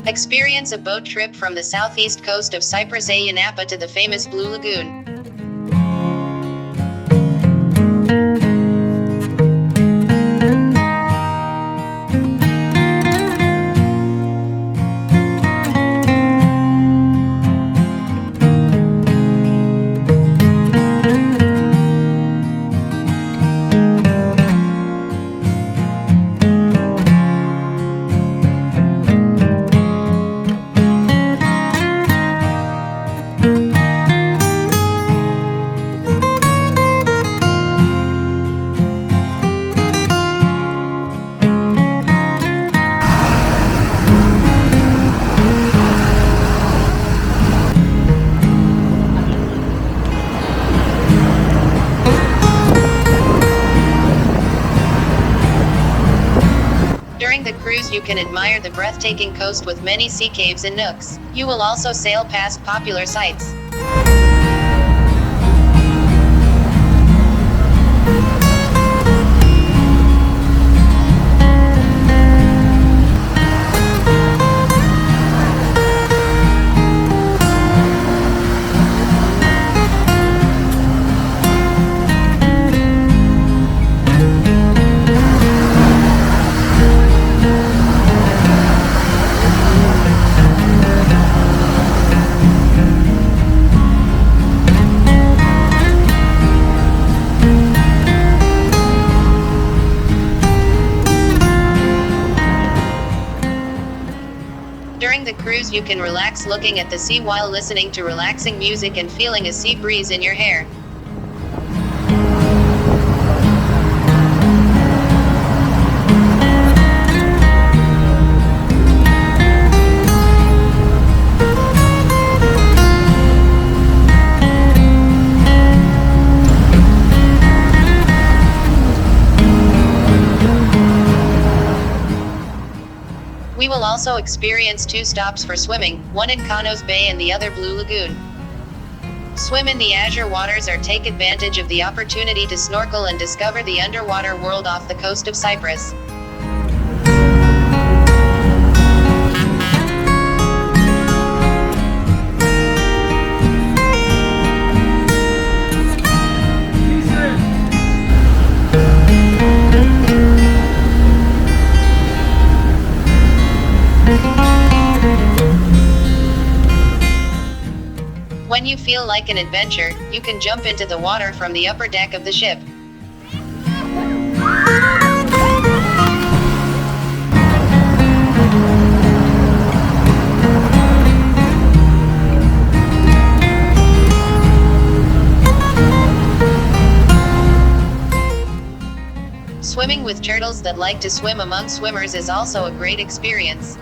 Experience a boat trip from the southeast coast of Cyprus Ayia Napa to the famous Blue Lagoon. During the cruise you can admire the breathtaking coast with many sea caves and nooks. You will also sail past popular sites. During the cruise you can relax looking at the sea while listening to relaxing music and feeling a sea breeze in your hair. We will also experience 2 stops for swimming, one in Kanos Bay and the other Blue Lagoon. Swim in the azure waters or take advantage of the opportunity to snorkel and discover the underwater world off the coast of Cyprus. When you feel like an adventure, you can jump into the water from the upper deck of the ship. Swimming with turtles that like to swim among swimmers is also a great experience.